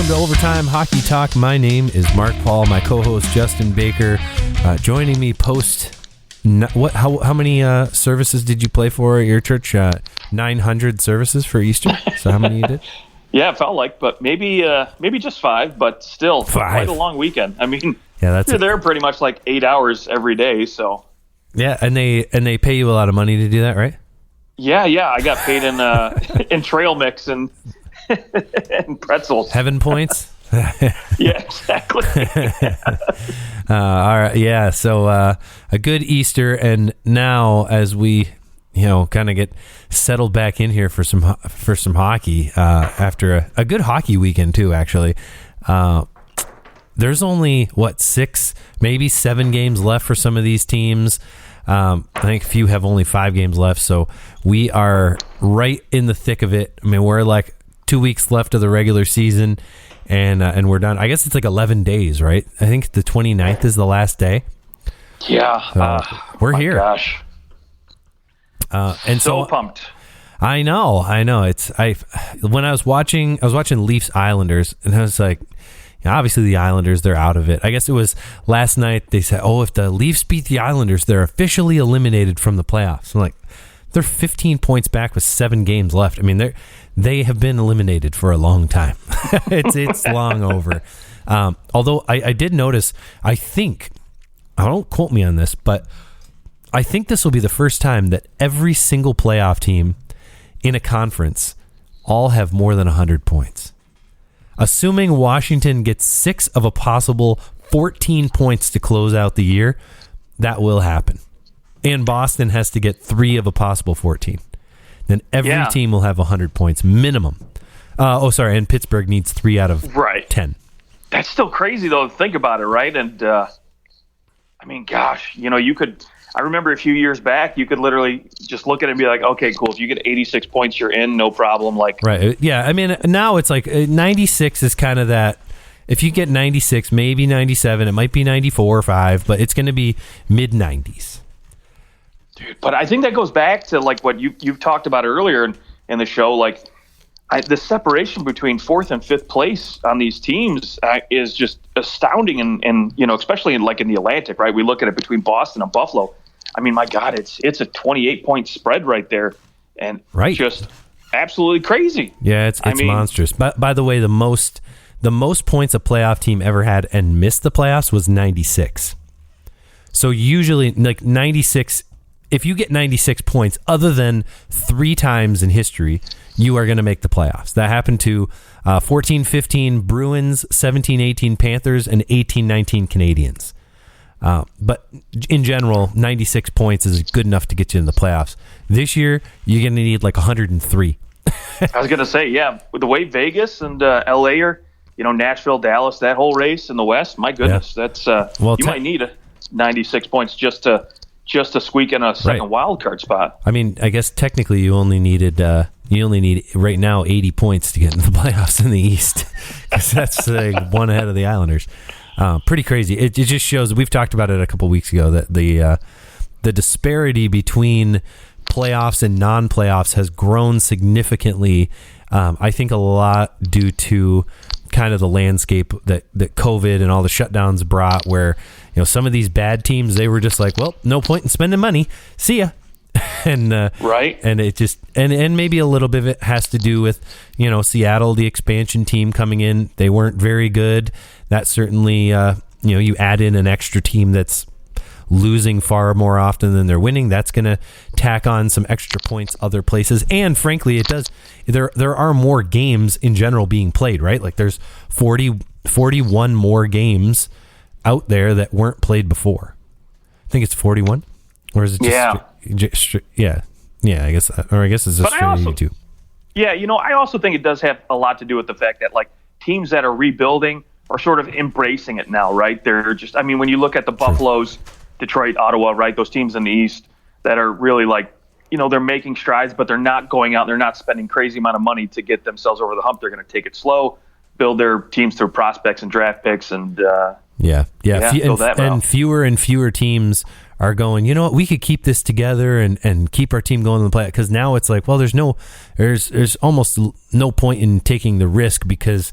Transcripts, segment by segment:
welcome to Overtime Hockey Talk. My name is Mark Paul. My co-host Justin Baker, joining me post. How many services did you play for at your church? 900 services for Easter. So how many you did? Yeah, it felt like, but maybe just 5, but still quite a long weekend. I mean, you're there pretty much like 8 hours every day. So yeah, and they pay you a lot of money to do that, right? Yeah. I got paid in trail mix and pretzels. Heaven points. Yeah, exactly. All right, yeah. So a good Easter, and now as we, kind of get settled back in here for some hockey after a good hockey weekend too. Actually, there's only 6, maybe 7 games left for some of these teams. I think a few have only 5 games left, so we are right in the thick of it. I mean, we're like 2 weeks left of the regular season, and we're done. I guess it's like 11 days, right? I think the 29th is the last day. Yeah, we're here. Gosh, and so pumped. I know. When I was watching Leafs Islanders, and I was like, obviously the Islanders, they're out of it. I guess it was last night they said, if the Leafs beat the Islanders, they're officially eliminated from the playoffs. I'm like, they're 15 points back with 7 games left. I mean, they have been eliminated for a long time. it's long over. Although I did notice, don't quote me on this, but I think this will be the first time that every single playoff team in a conference all have more than 100 points. Assuming Washington gets 6 of a possible 14 points to close out the year, that will happen. And Boston has to get 3 of a possible 14. Then every team will have 100 points minimum. And Pittsburgh needs 3 out of 10. That's still crazy, though, to think about it, right? And, I mean, gosh, you could... I remember a few years back, you could literally just look at it and be like, okay, cool. If you get 86 points, you're in, no problem. Right. Yeah. I mean, now it's like 96 is kind of that. If you get 96, maybe 97, it might be 94 or 5, but it's going to be mid-90s. Dude, but I think that goes back to like what you've talked about earlier in the show. Like the separation between 4th and 5th place on these teams is just astounding. And especially in the Atlantic, right? We look at it between Boston and Buffalo. I mean, my God, it's a 28-point spread right there, and just absolutely crazy. Yeah, it's monstrous. By the way, the most points a playoff team ever had and missed the playoffs was 96. So usually, 96. If you get 96 points, other than 3 times in history, you are going to make the playoffs. That happened to 14-15 Bruins, 17-18 Panthers, and 18-19 Canadians. But in general, 96 points is good enough to get you in the playoffs. This year, you're going to need 103. I was going to say, with the way Vegas and LA are, Nashville, Dallas, that whole race in the West, my goodness, that's you might need 96 points just to squeak in a second wild card spot. I mean, I guess technically you only need right now 80 points to get into the playoffs in the East, because that's one ahead of the Islanders. Pretty crazy. It just shows. We've talked about it a couple weeks ago that the disparity between playoffs and non-playoffs has grown significantly. I think a lot due to kind of the landscape that COVID and all the shutdowns brought, where some of these bad teams, they were just like, well, no point in spending money. See ya. And and it just and maybe a little bit of it has to do with Seattle, the expansion team coming in. They weren't very good. That certainly you add in an extra team that's losing far more often than they're winning. That's going to tack on some extra points other places. And frankly, it does. There are more games in general being played, right? Like there's 41 more games out there that weren't played before. I think it's 41, or is it just yeah, I guess it's just straight 82. Yeah, I also think it does have a lot to do with the fact that teams that are rebuilding are sort of embracing it now, right? They're just, I mean, when you look at the Buffaloes, Detroit, Ottawa, right? Those teams in the East that are really they're making strides, but they're not going out. They're not spending crazy amount of money to get themselves over the hump. They're going to take it slow, build their teams through prospects and draft picks, and and fewer and fewer teams are going, you know what, we could keep this together and keep our team going in the play. Because now it's like, well, there's almost no point in taking the risk, because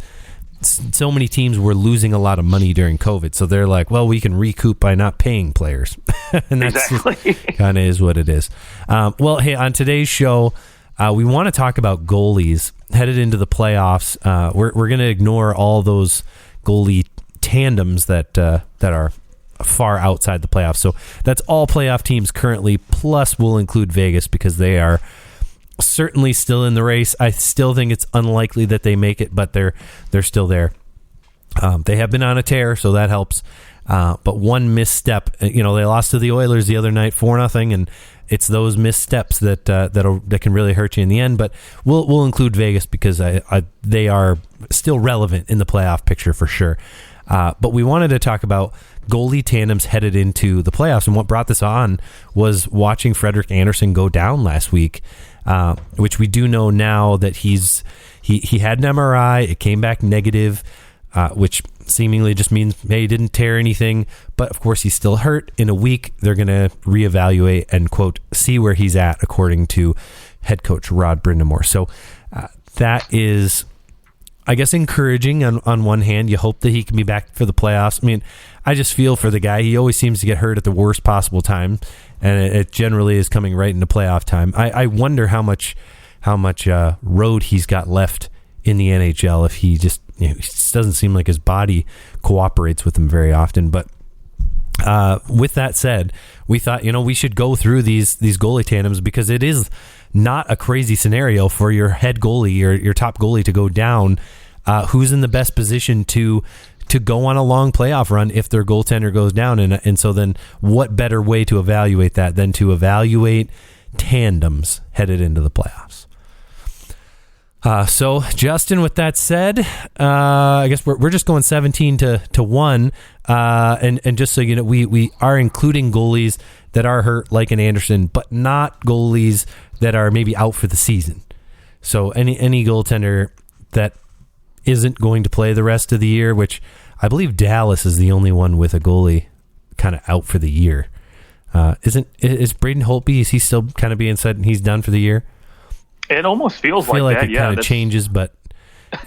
so many teams were losing a lot of money during COVID, so they're like, well, we can recoup by not paying players. And that's exactly. kind of is what it is. Well, hey, on today's show, we want to talk about goalies headed into the playoffs. We're going to ignore all those goalie tandems that are far outside the playoffs. So that's all playoff teams currently, plus we'll include Vegas because they are certainly still in the race. I still think it's unlikely that they make it, but they're still there. They have been on a tear, so that helps. But one misstep, they lost to the Oilers the other night 4-0, and it's those missteps that can really hurt you in the end. But we'll include Vegas because they are still relevant in the playoff picture for sure. But we wanted to talk about goalie tandems headed into the playoffs, and what brought this on was watching Frederik Andersen go down last week, which we do know now that he had an MRI. It came back negative, which seemingly just means, hey, he didn't tear anything. But, of course, he's still hurt. In a week, they're going to reevaluate and, quote, see where he's at, according to head coach Rod Brindamore. So that is, I guess, encouraging on one hand. You hope that he can be back for the playoffs. I mean, I just feel for the guy. He always seems to get hurt at the worst possible time, and it generally is coming right into playoff time. I wonder how much road he's got left in the NHL if he just, it just doesn't seem like his body cooperates with him very often. But with that said, we thought, we should go through these goalie tandems because it is not a crazy scenario for your head goalie or your top goalie to go down. Who's in the best position to go on a long playoff run if their goaltender goes down? And so then what better way to evaluate that than to evaluate tandems headed into the playoffs? So Justin, with that said, I guess we're just going 17-1. And just so you know, we are including goalies that are hurt like an Andersen, but not goalies that are maybe out for the season. So any goaltender that isn't going to play the rest of the year, which I believe Dallas is the only one with a goalie kind of out for the year. Is Braden Holtby, is he still kind of being said and he's done for the year? It almost feels I feel like that. it kind of changes, but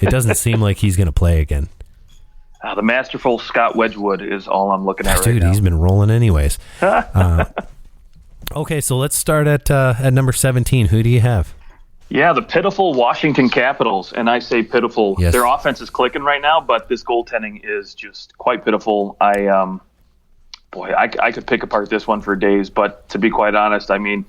it doesn't seem like he's going to play again. The masterful Scott Wedgwood is all I'm looking at right now. Dude, he's been rolling anyways. Okay, so let's start at number 17. Who do you have? Yeah, the pitiful Washington Capitals, and I say pitiful. Yes. Their offense is clicking right now, but this goaltending is just quite pitiful. I could pick apart this one for days, but to be quite honest, I mean,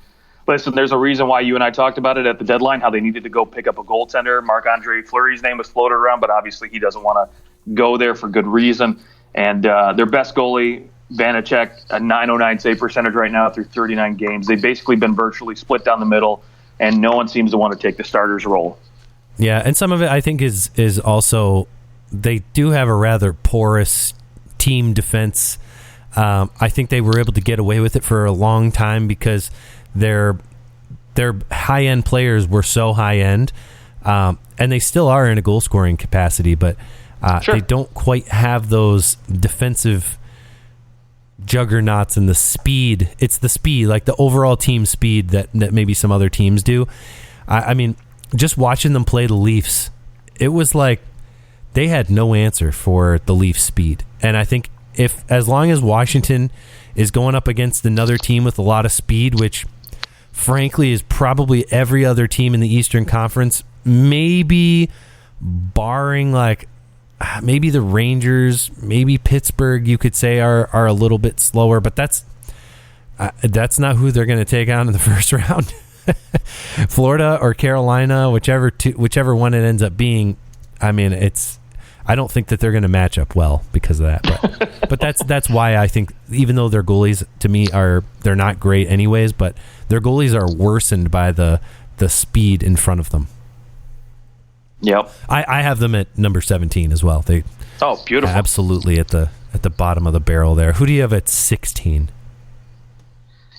listen, there's a reason why you and I talked about it at the deadline, how they needed to go pick up a goaltender. Marc-Andre Fleury's name was floated around, but obviously he doesn't want to go there for good reason. And their best goalie, Vanacek, a .909 save percentage right now through 39 games. They've basically been virtually split down the middle, and no one seems to want to take the starter's role. Yeah, and some of it I think is also they do have a rather porous team defense. I think they were able to get away with it for a long time because their high-end players were so high-end, and they still are in a goal-scoring capacity, but Sure. They don't quite have those defensive juggernauts and the speed. It's the speed, like the overall team speed that maybe some other teams do. I mean, just watching them play the Leafs, it was like they had no answer for the Leafs' speed. And I think as long as Washington is going up against another team with a lot of speed, which frankly is probably every other team in the Eastern Conference, maybe barring like maybe the Rangers, maybe Pittsburgh, you could say are a little bit slower, but that's not who they're going to take on in the first round. Florida or Carolina, whichever one it ends up being. I mean, I don't think that they're going to match up well because of that. But that's why I think even though their goalies to me they're not great anyways, but their goalies are worsened by the speed in front of them. Yep. I have them at number 17 as well. Beautiful. Absolutely at the bottom of the barrel there. Who do you have at 16?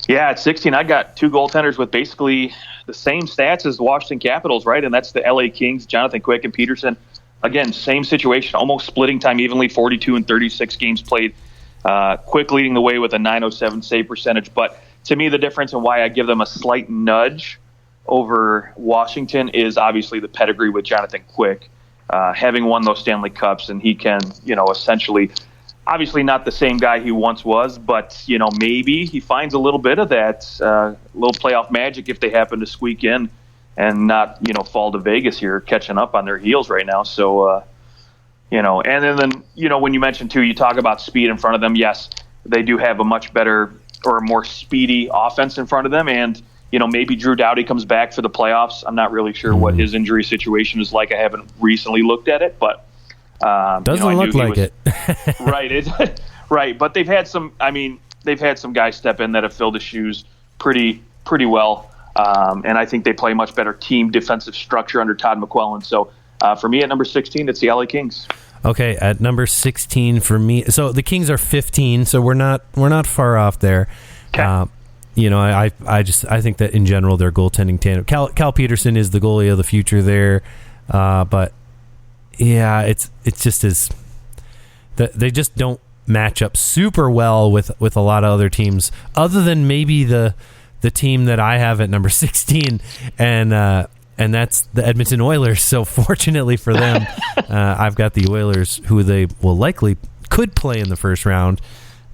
Yeah, at 16, I got two goaltenders with basically the same stats as the Washington Capitals, right? And that's the LA Kings, Jonathan Quick and Peterson. Again, same situation, almost splitting time evenly, 42 and 36 games played. Quick leading the way with a .907 save percentage. But to me, the difference and why I give them a slight nudge over Washington is obviously the pedigree with Jonathan Quick. having won those Stanley Cups, and he can, essentially, obviously not the same guy he once was, but, maybe he finds a little bit of that little playoff magic if they happen to squeak in and not, fall to Vegas here, catching up on their heels right now. So, and then, when you mentioned too, you talk about speed in front of them. Yes, they do have a much better or a more speedy offense in front of them. And, maybe Drew Doughty comes back for the playoffs. I'm not really sure what his injury situation is like. I haven't recently looked at it, but doesn't look like it. Right. Right. But they've had some guys step in that have filled the shoes pretty well. And I think they play a much better team defensive structure under Todd McClellan. So for me at number 16, it's the LA Kings. Okay, at number 16 for me. So the Kings are 15, so we're not far off there. Okay. I think that in general their goaltending tandem. Cal Peterson is the goalie of the future there, but yeah, it's just as they just don't match up super well with a lot of other teams, other than maybe the team that I have at number 16, and that's the Edmonton Oilers. So fortunately for them, I've got the Oilers, who they will likely could play in the first round.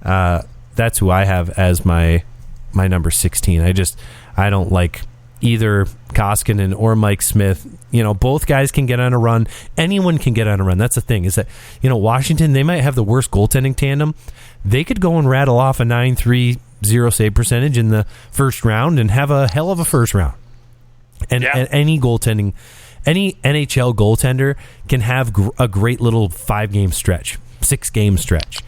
That's who I have as my number 16. I don't like either Koskinen or Mike Smith. Both guys can get on a run. Anyone can get on a run. That's the thing, is that, Washington, they might have the worst goaltending tandem. They could go and rattle off a 9.30 save percentage in the first round and have a hell of a first round. And any NHL goaltender can have a great little 5-game stretch, 6-game stretch.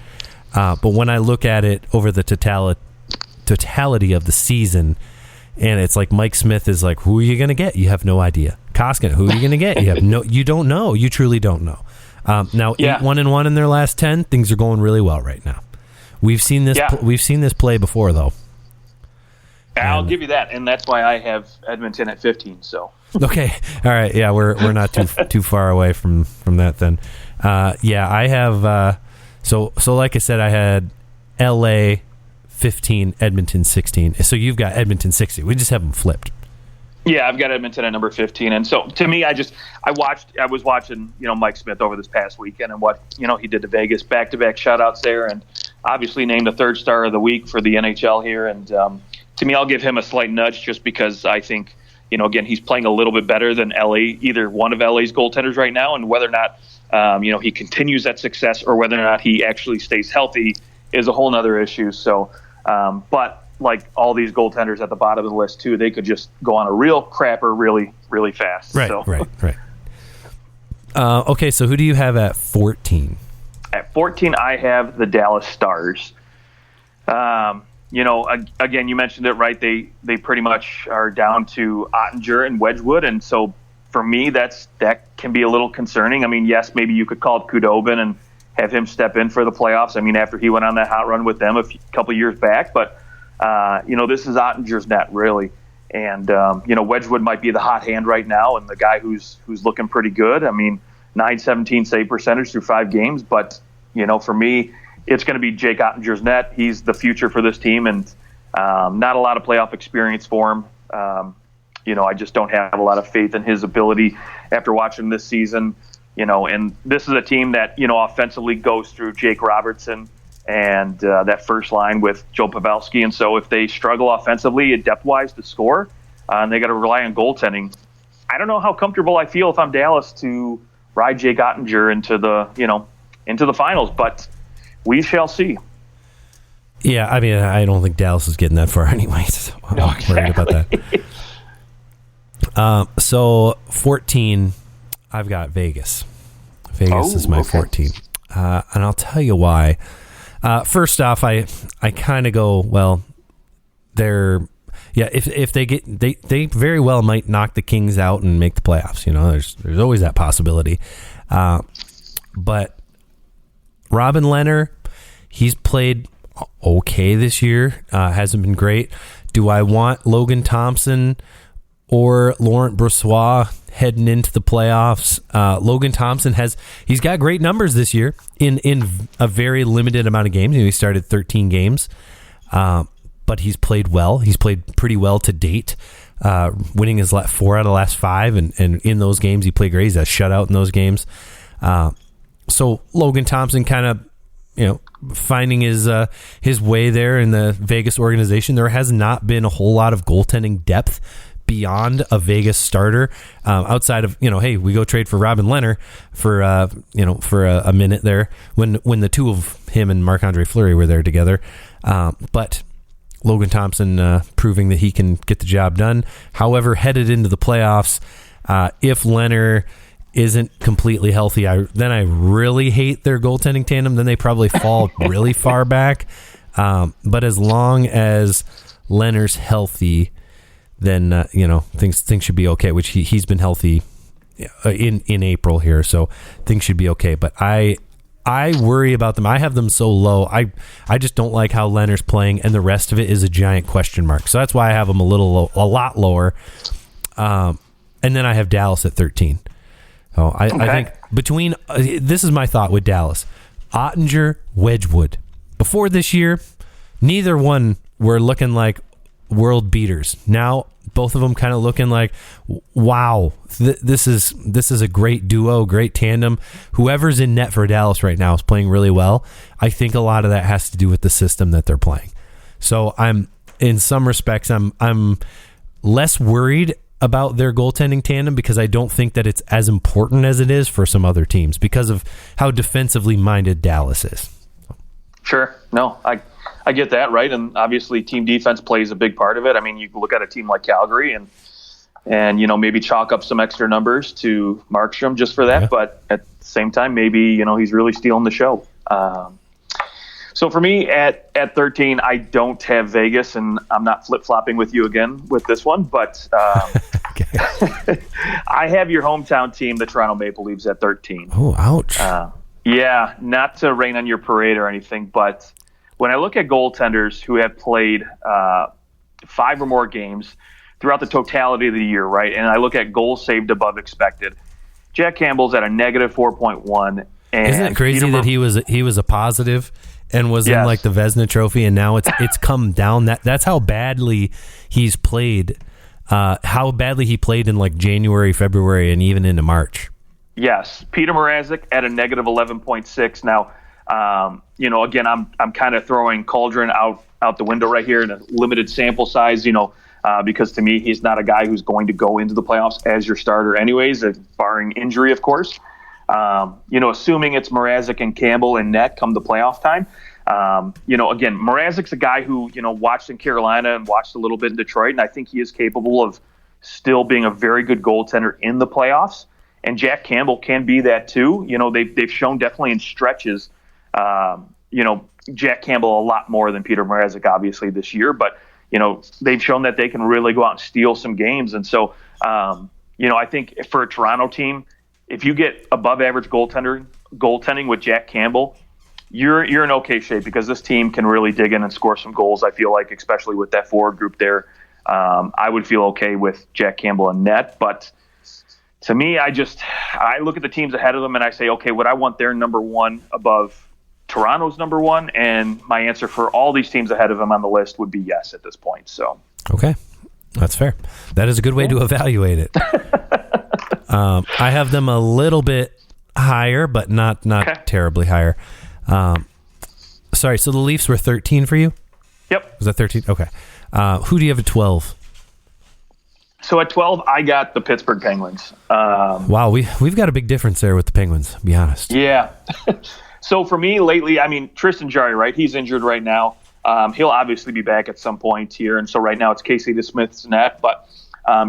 But when I look at it over the totality of the season, and it's like Mike Smith is like, who are you going to get? You have no idea. Koskinen, who are you going to get? You don't know. You truly don't know. Now, 8-1-1 in their last 10, things are going really well right now. We've seen this. We've seen this play before, though. I'll give you that, and that's why I have Edmonton at 15. So okay, all right, yeah, we're not too far away from that then. I have. So like I said, I had L.A. 15, Edmonton 16. So you've got Edmonton 16. We just have them flipped. Yeah, I've got Edmonton at number 15, and so to me, I was watching Mike Smith over this past weekend and what he did to Vegas, back-to-back shutouts there, and obviously named the third star of the week for the NHL here. And to me, I'll give him a slight nudge just because I think again, he's playing a little bit better than LA, either one of LA's goaltenders right now, and whether or not he continues that success or whether or not he actually stays healthy is a whole nother issue. So, but like all these goaltenders at the bottom of the list too, they could just go on a real crapper really, really fast. Right, so. right. Okay, so who do you have at 14? At 14, I have the Dallas Stars. Again, you mentioned it, right? They pretty much are down to Ottinger and Wedgwood, and so for me, that can be a little concerning. I mean, yes, maybe you could call it Khudobin and have him step in for the playoffs. I mean, after he went on that hot run with them a couple years back, but this is Ottinger's net really, and Wedgwood might be the hot hand right now and the guy who's looking pretty good. I mean, .917 save percentage through 5 games, but for me, it's going to be Jake Ottinger's net. He's the future for this team, and not a lot of playoff experience for him. I just don't have a lot of faith in his ability after watching this season. And this is a team that, offensively goes through Jake Robertson and that first line with Joe Pavelski. And so if they struggle offensively, depth-wise to score, and they got to rely on goaltending, I don't know how comfortable I feel if I'm Dallas to ride Jake Ottinger into the finals, but we shall see. Yeah, I mean, I don't think Dallas is getting that far anyway, so I'm not worried about that. So 14, I've got Vegas. Vegas is my 14. And I'll tell you why. First off, I kind of go, well, if they get, they very well might knock the Kings out and make the playoffs. There's always that possibility. But Robin Lehner, he's played okay this year. Hasn't been great. Do I want Logan Thompson or Laurent Brossoit heading into the playoffs? Logan Thompson he's got great numbers this year in a very limited amount of games. He started 13 games, but he's played well. He's played pretty well to date. winning his 4 out of the last 5, and in those games he played great. He's a shutout in those games. So Logan Thompson kind of, finding his way there in the Vegas organization. There has not been a whole lot of goaltending depth beyond a Vegas starter, outside of, hey, we go trade for Robin Lehner for a minute there when the two of him and Marc-Andre Fleury were there together. But Logan Thompson proving that he can get the job done. However, headed into the playoffs, if Lehner isn't completely healthy, then I really hate their goaltending tandem. Then they probably fall really far back. But as long as Lehner's healthy, then things should be okay. Which he's been healthy in April here, so things should be okay. But I worry about them. I have them so low. I just don't like how Lehner's playing, and the rest of it is a giant question mark. So that's why I have them a lot lower. And then I have Dallas at 13. So I think between this is my thought with Dallas, Ottinger, Wedgwood. Before this year, neither one were looking like world beaters. Now both of them kind of looking like, wow, this is a great duo, great tandem. Whoever's in net for Dallas right now is playing really well. I think a lot of that has to do with the system that they're playing. So I'm in some respects I'm less worried about their goaltending tandem because I don't think that it's as important as it is for some other teams because of how defensively minded Dallas is. Sure. No, I get that, right? And obviously team defense plays a big part of it. I mean, you look at a team like Calgary and maybe chalk up some extra numbers to Markstrom just for that. Yeah. But at the same time, maybe, he's really stealing the show. So for me at 13, I don't have Vegas, and I'm not flip-flopping with you again with this one, but I have your hometown team, the Toronto Maple Leafs, at 13. Oh, ouch. Yeah, not to rain on your parade or anything, but when I look at goaltenders who have played 5 or more games throughout the totality of the year, right, and I look at goals saved above expected, Jack Campbell's at a negative 4.1. And isn't it crazy that he was a positive and was in like the Vezina Trophy, and now it's come down. That's how badly he's played. How badly he played in like January, February, and even into March. Yes, Peter Mrazek at a negative 11.6. Now, again, I'm kind of throwing Cauldron out the window right here in a limited sample size. Because to me, he's not a guy who's going to go into the playoffs as your starter, anyways, barring injury, of course. Assuming it's Mrazek and Campbell and net come the playoff time. Again, Mrazek's a guy who, watched in Carolina and watched a little bit in Detroit, and I think he is capable of still being a very good goaltender in the playoffs. And Jack Campbell can be that too. They've shown definitely in stretches, Jack Campbell a lot more than Peter Mrazek, obviously, this year. But, they've shown that they can really go out and steal some games. And so, I think for a Toronto team, if you get above average goaltending with Jack Campbell, you're in okay shape because this team can really dig in and score some goals. I feel like, especially with that forward group there, I would feel okay with Jack Campbell and net. But to me, I look at the teams ahead of them and I say, okay, would I want their number one above Toronto's number one? And my answer for all these teams ahead of them on the list would be yes at this point. So okay, that's fair. That is a good way to evaluate it. I have them a little bit higher, but not okay. Terribly higher. Sorry, so the Leafs were 13 for you? Yep. Was that 13? Okay. Who do you have at 12? So at 12, I got the Pittsburgh Penguins. Wow, we've got a big difference there with the Penguins, to be honest. Yeah. So for me lately, I mean, Tristan Jarry, right? He's injured right now. He'll obviously be back at some point here. And so right now it's Casey DeSmith's net. But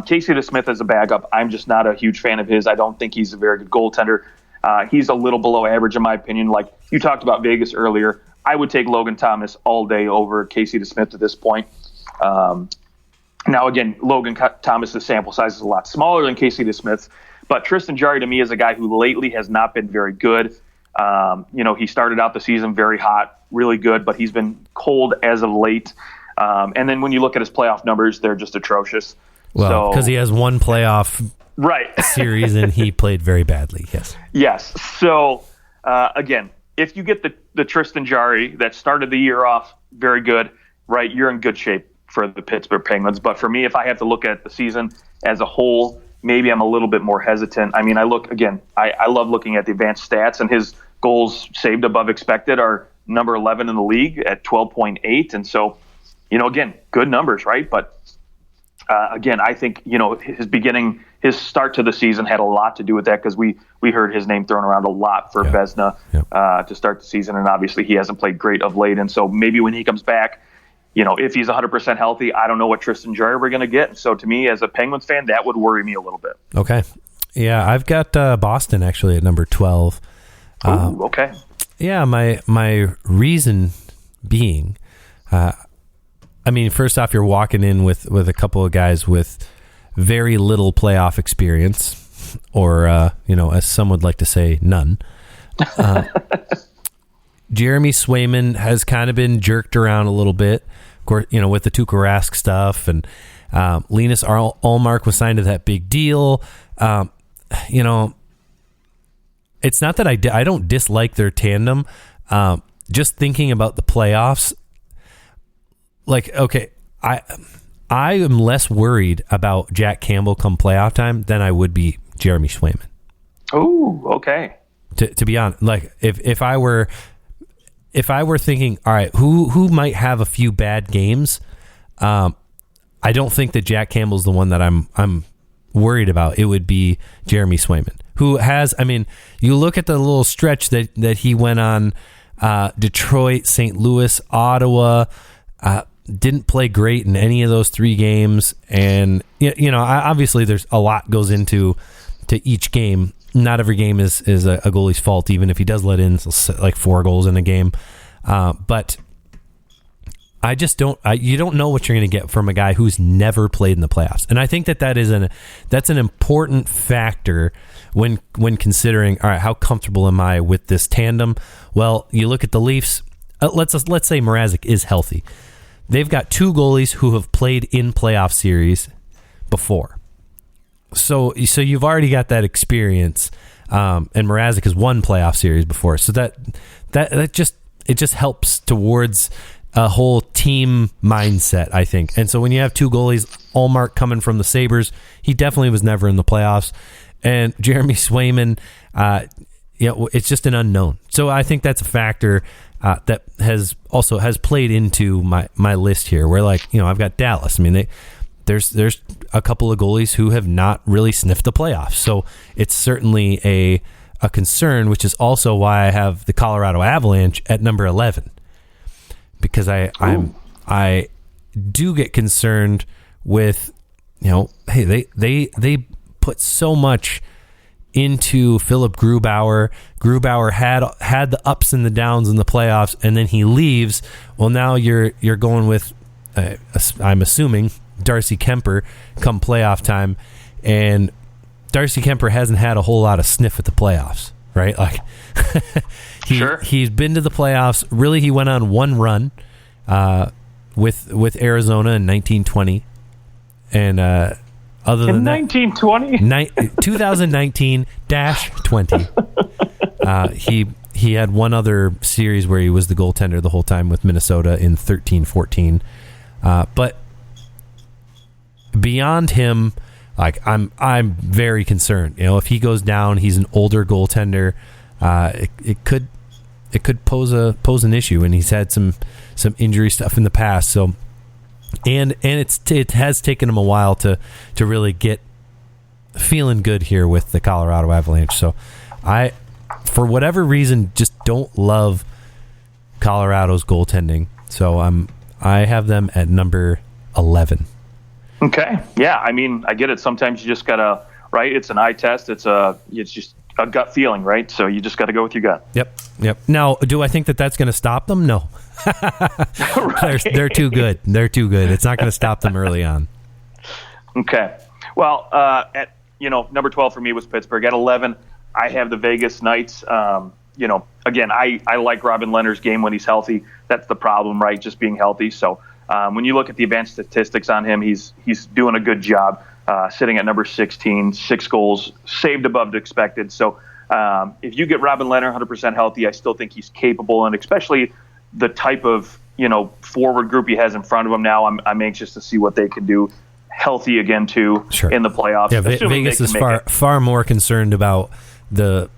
Casey DeSmith as a backup, I'm just not a huge fan of his. I don't think he's a very good goaltender. He's a little below average in my opinion. Like you talked about Vegas earlier, I would take Logan Thomas all day over Casey DeSmith at this point. Now, again, Logan Thomas's sample size is a lot smaller than Casey DeSmith's, but Tristan Jarry to me is a guy who lately has not been very good. He started out the season very hot, really good, but he's been cold as of late. And then when you look at his playoff numbers, they're just atrocious. Well, because he has one playoff series and he played very badly. Yes. So, again, if you get the Tristan Jarry that started the year off very good, right, you're in good shape for the Pittsburgh Penguins. But for me, if I have to look at the season as a whole, maybe I'm a little bit more hesitant. I mean, I love looking at the advanced stats, and his goals saved above expected are number 11 in the league at 12.8. And so, again, good numbers, right? But again, I think, his start to the season had a lot to do with that, because we heard his name thrown around a lot for Vezina to start the season. And obviously he hasn't played great of late. And so maybe when he comes back, if he's 100% healthy, I don't know what Tristan Jarry we're going to get. So to me, as a Penguins fan, that would worry me a little bit. Okay. Yeah, I've got Boston actually at number 12. Ooh, okay. Yeah, my reason being, first off, you're walking in with a couple of guys with very little playoff experience, or, as some would like to say, none. Jeremy Swayman has kind of been jerked around a little bit, of course, with the Tuukka Rask stuff, and Linus Ullmark was signed to that big deal. It's not that I don't dislike their tandem. Just thinking about the playoffs, I am less worried about Jack Campbell come playoff time than I would be Jeremy Swayman. Oh, okay. To be honest, if I were thinking, all right, who might have a few bad games, I don't think that Jack Campbell's the one that I'm worried about. It would be Jeremy Swayman, who has, you look at the little stretch that he went on, Detroit, St. Louis, Ottawa, didn't play great in any of those 3 games. And, obviously there's a lot goes into each game. Not every game is a goalie's fault, even if he does let in 4 goals in a game. But I just you don't know what you're going to get from a guy who's never played in the playoffs. And I think that's an important factor when considering, all right, how comfortable am I with this tandem? Well, you look at the Leafs. Let's say Mrazek is healthy. They've got 2 goalies who have played in playoff series before. So you've already got that experience, and Mrazek has won playoff series before. So that just helps towards a whole team mindset, I think. And so when you have 2 goalies, Ullmark coming from the Sabres, he definitely was never in the playoffs, and Jeremy Swayman, it's just an unknown. So I think that's a factor that has played into my list here, where I've got Dallas. There's a couple of goalies who have not really sniffed the playoffs. So it's certainly a concern, which is also why I have the Colorado Avalanche at number 11, because I do get concerned with, hey, they put so much into Philip Grubauer. Grubauer had the ups and the downs in the playoffs, and then he leaves. Well, now you're going with, I'm assuming, Darcy Kemper come playoff time, and Darcy Kemper hasn't had a whole lot of sniff at the playoffs, right? He's been to the playoffs. Really, he went on one run with Arizona in 1920, and other than that, 2019-20, he had one other series where he was the goaltender the whole time with Minnesota in 13-14, but beyond him, I'm very concerned. If he goes down, he's an older goaltender. It could pose an issue, and he's had some injury stuff in the past. So, and it has taken him a while to really get feeling good here with the Colorado Avalanche. So, I, for whatever reason, just don't love Colorado's goaltending. So I have them at number 11. Okay. Yeah. I get it. Sometimes you just gotta, right? It's an eye test. It's just a gut feeling, right? So you just got to go with your gut. Yep. Now, do I think that that's going to stop them? No. Right. They're too good. They're too good. It's not going to stop them early on. Okay. Well, at number 12 for me was Pittsburgh. At 11, I have the Vegas Knights. Again, I like Robin Leonard's game when he's healthy. That's the problem, right? Just being healthy. So when you look at the advanced statistics on him, he's doing a good job, sitting at number 16, 6 goals, saved above expected. So if you get Robin Leonard 100% healthy, I still think he's capable, and especially the type of forward group he has in front of him now. I'm anxious to see what they can do. Healthy again too in the playoffs. Yeah, Vegas is far more concerned about the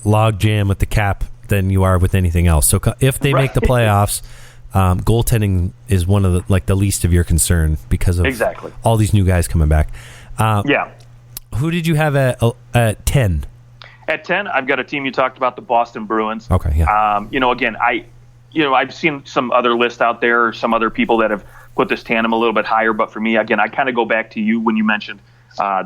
log jam with the cap than you are with anything else. So if they make the playoffs, goaltending is one of the least of your concern because of all these new guys coming back. Who did you have at 10? At 10, I've got a team you talked about, the Boston Bruins. Okay, yeah. Again, I've seen some other lists out there, or some other people that have put this tandem a little bit higher. But for me, again, I kind of go back to you when you mentioned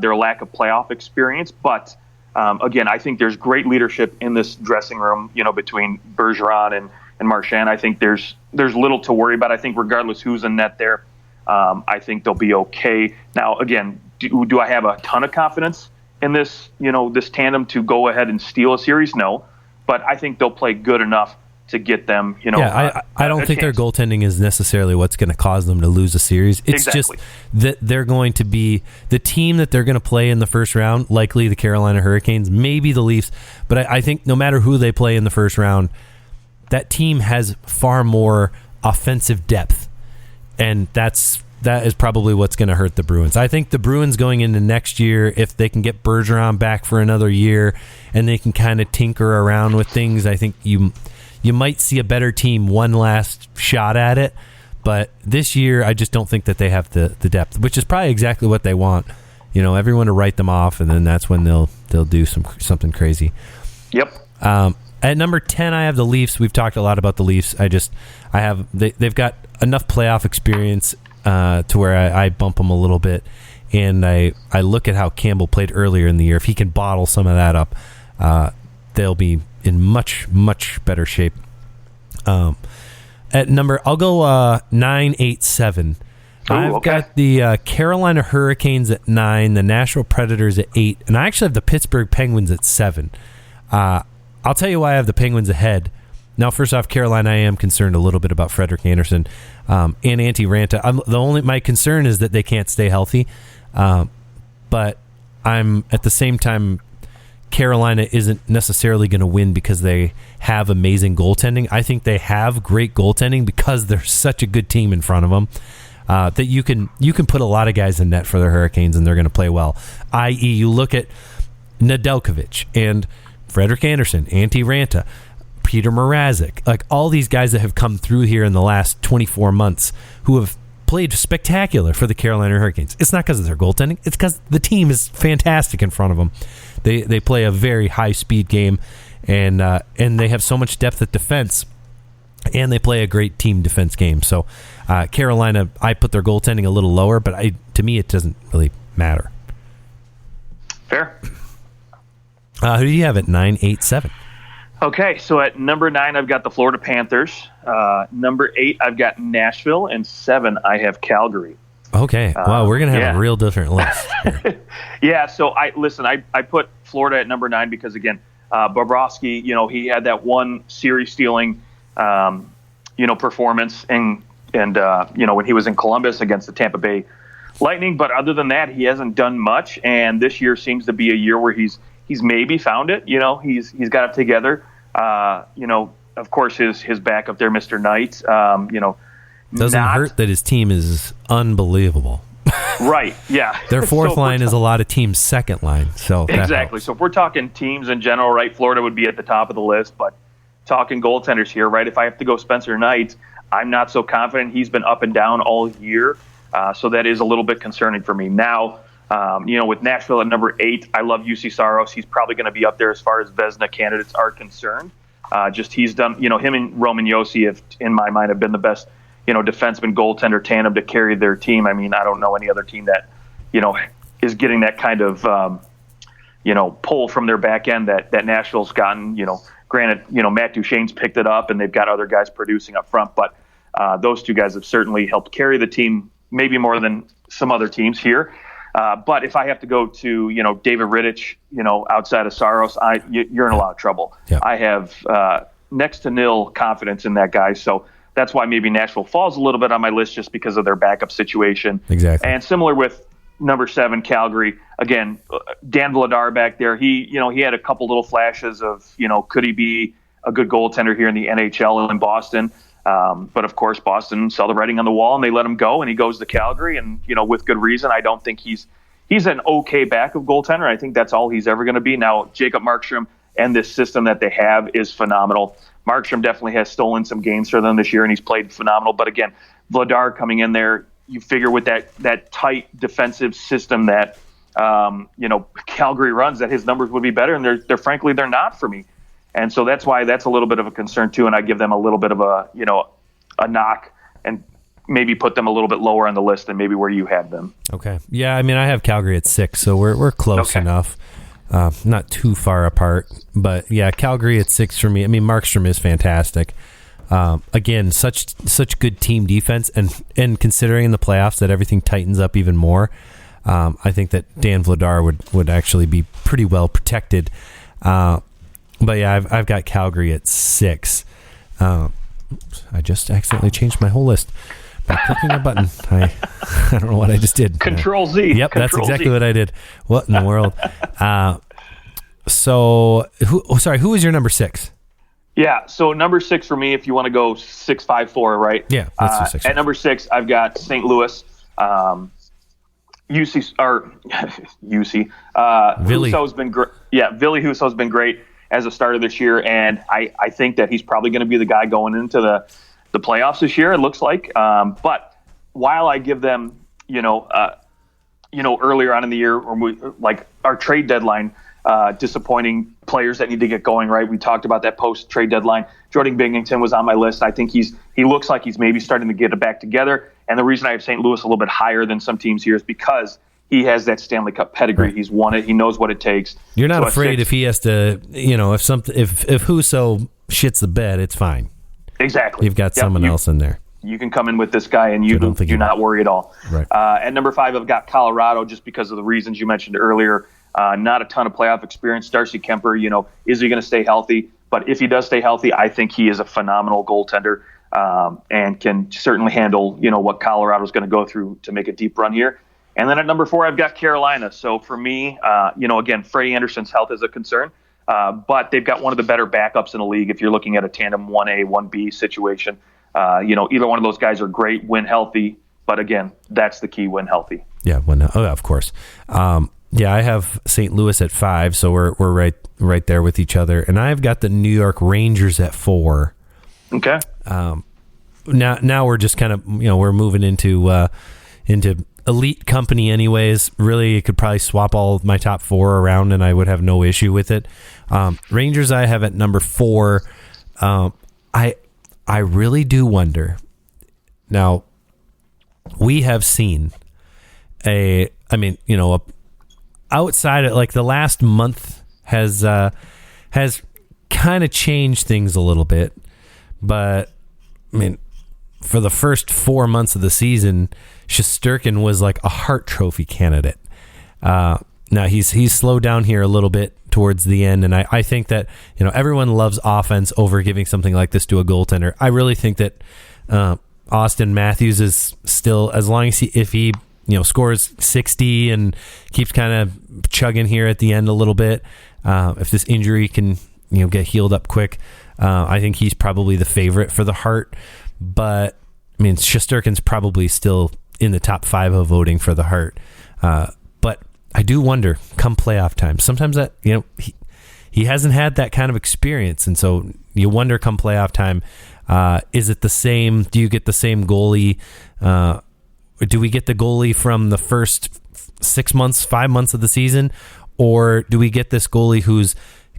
their lack of playoff experience. But again, I think there's great leadership in this dressing room, between Bergeron and Marchand. I think there's little to worry about. I think regardless who's in net there, I think they'll be okay. Now, again, do I have a ton of confidence in this, this tandem to go ahead and steal a series? No, but I think they'll play good enough to get them, I don't think their goaltending is necessarily what's going to cause them to lose a series. It's just that they're going to be the team that they're going to play in the first round, likely the Carolina Hurricanes, maybe the Leafs. But I think no matter who they play in the first round, that team has far more offensive depth. And that is probably what's going to hurt the Bruins. I think the Bruins going into next year, if they can get Bergeron back for another year and they can kind of tinker around with things, I think you might see a better team one last shot at it. But this year, I just don't think that they have the depth, which is probably exactly what they want. Everyone to write them off, and then that's when they'll do something crazy. Yep. At number 10, I have the Leafs. We've talked a lot about the Leafs. They've got enough playoff experience to where I bump them a little bit, and I look at how Campbell played earlier in the year. If he can bottle some of that up, they'll be in much, much better shape. At number, I'll go 9, 8, 7. I've got the Carolina Hurricanes at 9, the Nashville Predators at 8, and I actually have the Pittsburgh Penguins at 7. I'll tell you why I have the Penguins ahead. Now, first off, Carolina, I am concerned a little bit about Frederik Andersen and Antti Ranta. My concern is that they can't stay healthy, but I'm at the same time, Carolina isn't necessarily going to win because they have amazing goaltending. I think they have great goaltending because they're such a good team in front of them that you can put a lot of guys in net for the Hurricanes and they're going to play well. I.e., you look at Nedeljkovic and Frederik Andersen, Antti Ranta, Peter Mrazek, like all these guys that have come through here in the last 24 months who have played spectacular for the Carolina Hurricanes. It's not because of their goaltending. It's because the team is fantastic in front of them. They play a very high-speed game, and they have so much depth at defense, and they play a great team defense game. So Carolina, I put their goaltending a little lower, but to me it doesn't really matter. Fair. Who do you have at 9, 8, 7? Okay, so at number 9, I've got the Florida Panthers. Number 8, I've got Nashville. And 7, I have Calgary. Okay. Wow, we're going to have a real different list. Yeah, so I put Florida at number 9 because, again, Bobrovsky, he had that one series-stealing, performance and when he was in Columbus against the Tampa Bay Lightning. But other than that, he hasn't done much. And this year seems to be a year where he's maybe found it. He's got it together. Of course, his backup there, Mr. Knight. Doesn't hurt that his team is unbelievable. Right. Yeah. Their fourth line is a lot of teams' second line. So exactly. So if we're talking teams in general, right? Florida would be at the top of the list. But talking goaltenders here, right? If I have to go Spencer Knight, I'm not so confident. He's been up and down all year, so that is a little bit concerning for me now. With Nashville at number 8, I love UC Saros. He's probably going to be up there as far as Vezina candidates are concerned. He's done, him and Roman Josi have, in my mind, have been the best, defenseman goaltender tandem to carry their team. I mean, I don't know any other team that, is getting that kind of, pull from their back end that Nashville's gotten. Granted, Matt Duchene's picked it up and they've got other guys producing up front, but those two guys have certainly helped carry the team, maybe more than some other teams here. But if I have to go to, David Rittich, outside of Saros, you're in a lot of trouble. Yeah. I have next to nil confidence in that guy. So that's why maybe Nashville falls a little bit on my list just because of their backup situation. Exactly. And similar with number 7, Calgary. Again, Dan Vladar back there. He had a couple little flashes of, could he be a good goaltender here in the NHL in Boston? But of course, Boston saw the writing on the wall and they let him go, and he goes to Calgary, and with good reason. I don't think he's an okay backup goaltender. I think that's all he's ever going to be. Now, Jacob Markstrom and this system that they have is phenomenal. Markstrom definitely has stolen some games for them this year, and he's played phenomenal. But again, Vladar coming in there, you figure with that tight defensive system that Calgary runs, that his numbers would be better, and they're frankly they're not for me. And so that's why that's a little bit of a concern too, and I give them a little bit of a knock, and maybe put them a little bit lower on the list than maybe where you had them. Okay. Yeah, I mean, I have Calgary at 6, so we're close enough. Not too far apart, but yeah, Calgary at 6 for me. I mean, Markstrom is fantastic. Again, such good team defense, and considering in the playoffs that everything tightens up even more, I think that Dan Vladar would actually be pretty well protected. But yeah, I've got Calgary at 6. I just accidentally changed my whole list by clicking a button. I don't know what I just did. Control Z. Yep, that's exactly what I did. What in the world? Who was your number 6? Yeah, so number 6 for me, if you want to go 6-5-4, right? Yeah, let's do 6. At number 6, I've got St. Louis. UC. Ville. Husso's been great. Yeah, Ville Husso's been great as a starter this year, and I think that he's probably going to be the guy going into the playoffs this year, it looks like. But while I give them, earlier on in the year, like our trade deadline, disappointing players that need to get going, right? We talked about that post-trade deadline. Jordan Binghamton was on my list. I think he looks like he's maybe starting to get it back together. And the reason I have St. Louis a little bit higher than some teams here is because he has that Stanley Cup pedigree. Right. He's won it. He knows what it takes. You're not afraid if he has to, if Husso shits the bed, it's fine. Exactly. You've got someone else in there. You can come in with this guy, and you do not worry at all. Right. At number 5, I've got Colorado, just because of the reasons you mentioned earlier. Not a ton of playoff experience. Darcy Kemper, is he going to stay healthy? But if he does stay healthy, I think he is a phenomenal goaltender, and can certainly handle, what Colorado's going to go through to make a deep run here. And then at number 4, I've got Carolina. So for me, again, Freddie Anderson's health is a concern, but they've got one of the better backups in the league if you're looking at a tandem 1A, 1B situation. Either one of those guys are great when healthy, but again, that's the key, when healthy. Yeah, of course. Yeah, I have St. Louis at 5, so we're right there with each other, and I've got the New York Rangers at 4. Okay. Now we're just kind of we're moving into elite company, anyways. Really, you could probably swap all of my top 4 around, and I would have no issue with it. Rangers, I have at number 4. I really do wonder. Now, we have seen outside of like the last month has kind of changed things a little bit, but I mean, for the first 4 months of the season, Shesterkin was like a Hart Trophy candidate. Now he's slowed down here a little bit towards the end, and I think that everyone loves offense over giving something like this to a goaltender. I really think that Austin Matthews is still, as long as if he scores 60 and keeps kind of chugging here at the end a little bit, if this injury can get healed up quick, I think he's probably the favorite for the Hart. But I mean, Shesterkin's probably still in the top 5 of voting for the Hart. But I do wonder, come playoff time, sometimes that he hasn't had that kind of experience, and so you wonder come playoff time, is it the same? Do you get the same goalie? Do we get the goalie from the first 6 months, 5 months of the season? Or do we get this goalie who's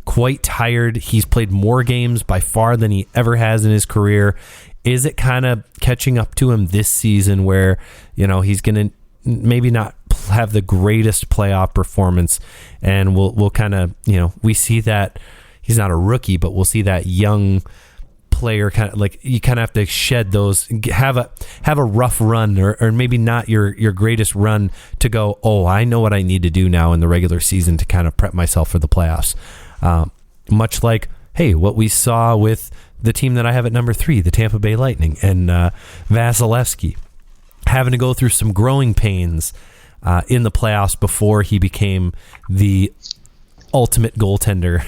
quite tired? He's played more games by far than he ever has in his career. Is it kind of catching up to him this season where, he's going to maybe not have the greatest playoff performance, and we'll kind of, we see that he's not a rookie, but we'll see that young player kind of like, you kind of have to shed those, have a rough run, or maybe not your greatest run to go, oh, I know what I need to do now in the regular season to kind of prep myself for the playoffs. Much like, hey, what we saw with the team that I have at number 3, the Tampa Bay Lightning, and Vasilevsky having to go through some growing pains in the playoffs before he became the ultimate goaltender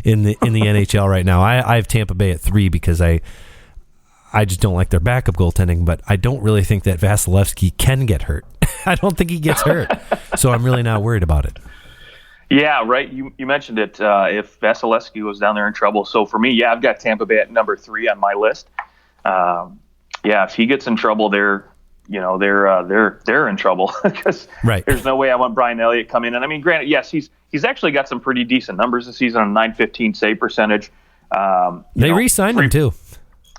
in the NHL right now. I have Tampa Bay at 3 because I I just don't like their backup goaltending, but I don't really think that Vasilevsky can get hurt. I don't think he gets hurt. So I'm really not worried about it. Yeah, right. You mentioned it. If Vasilevsky was down there in trouble. So for me, I've got Tampa Bay at number 3 on my list. If he gets in trouble, they're in trouble because there's no way I want Brian Elliott come in. And I mean, granted, yes, he's actually got some pretty decent numbers this season, a .915 save percentage. They re-signed him too.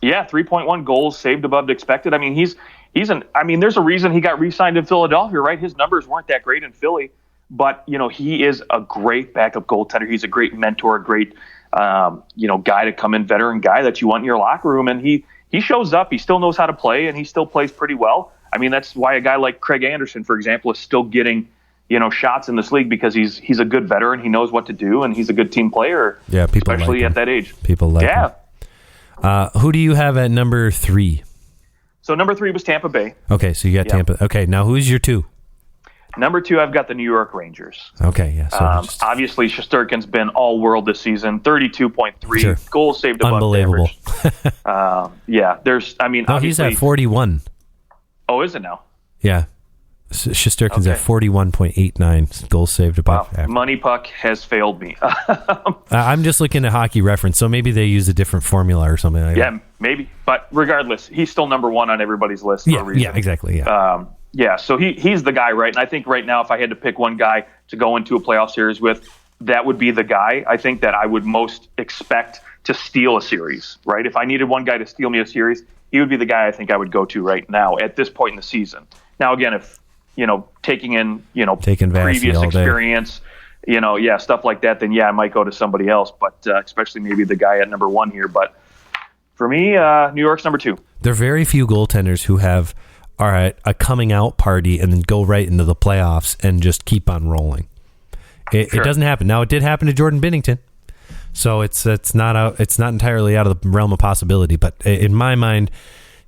Yeah, 3.1 goals saved above expected. I mean, there's a reason he got re-signed in Philadelphia, right? His numbers weren't that great in Philly, but he is a great backup goaltender. He's a great mentor, a great guy to come in, veteran guy that you want in your locker room, and he shows up. He still knows how to play, and he still plays pretty well. I mean, that's why a guy like Craig Anderson, for example, is still getting shots in this league, because he's a good veteran. He knows what to do, and he's a good team player. Yeah, people especially like at that age. People like him. Who do you have at number 3? So number 3 was Tampa Bay. Okay, so you got Tampa. Okay, now who's your 2? Number 2, I've got the New York Rangers. Okay, yeah. So obviously, Shesterkin's been all world this season. 32.3 goals saved above unbelievable. average. He's at 41. Oh, is it now? Yeah. Shesterkin's at 41.89 goals saved above average. Money Puck has failed me. I'm just looking at Hockey Reference, so maybe they use a different formula or something like that. Yeah, maybe. But regardless, he's still number 1 on everybody's list for a reason. Yeah, exactly. Yeah. So he's the guy, right? And I think right now, if I had to pick one guy to go into a playoff series with, that would be the guy I think that I would most expect to steal a series, right? If I needed one guy to steal me a series, he would be the guy I think I would go to right now at this point in the season. Now, again, if taking in, previous experience, stuff like that, then I might go to somebody else, but especially maybe the guy at number 1 here. But for me, New York's number 2. There are very few goaltenders who have a coming out party and then go right into the playoffs and just keep on rolling. It doesn't happen. Now, it did happen to Jordan Binnington, so it's not entirely out of the realm of possibility. But in my mind,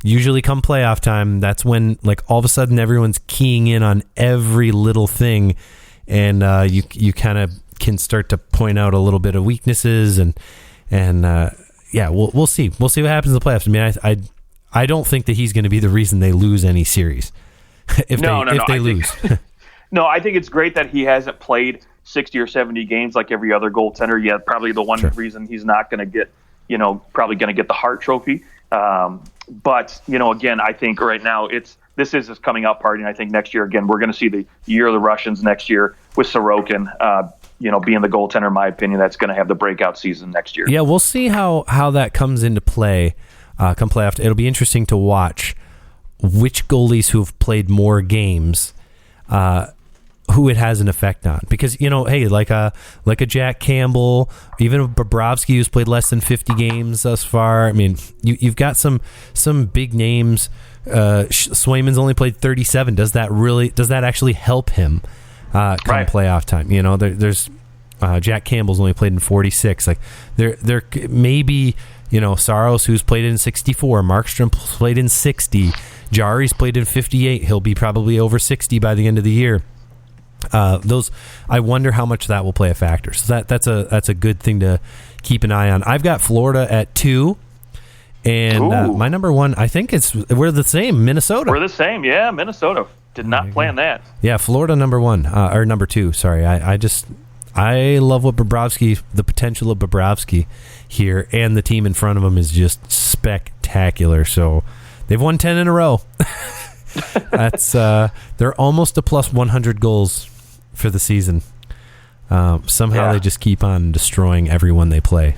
usually come playoff time, that's when all of a sudden everyone's keying in on every little thing, and you kind of can start to point out a little bit of weaknesses, and we'll see what happens in the playoffs. I mean, I don't think that he's going to be the reason they lose any series if they lose. No, I think it's great that he hasn't played 60 or 70 games like every other goaltender. Yeah, probably the one reason he's not going to get, probably going to get the Hart Trophy. But, again, I think right now this is his coming out party. And I think next year, again, we're going to see the year of the Russians next year with Sorokin, being the goaltender, in my opinion, that's going to have the breakout season next year. Yeah, we'll see how that comes into play come playoff. It'll be interesting to watch which goalies who have played more games, who it has an effect on, because hey, like a Jack Campbell, even a Bobrovsky who's played less than 50 games thus far. I mean, you've got some big names. Swayman's only played 37. Does that actually help him come playoff time? There's Jack Campbell's only played in 46. There maybe Saros, who's played in 64, Markstrom played in 60, Jari's played in 58. He'll be probably over 60 by the end of the year. I wonder how much that will play a factor. So that's a good thing to keep an eye on. I've got Florida at 2, and my number 1, I think we're the same. Minnesota. We're the same. Yeah, Minnesota. Did not plan that. Yeah, Florida number 1 or number 2. Sorry, I love what the potential of Bobrovsky here, and the team in front of him is just spectacular. So they've won 10 in a row. That's they're almost a plus 100 goals for the season. Somehow they just keep on destroying everyone they play.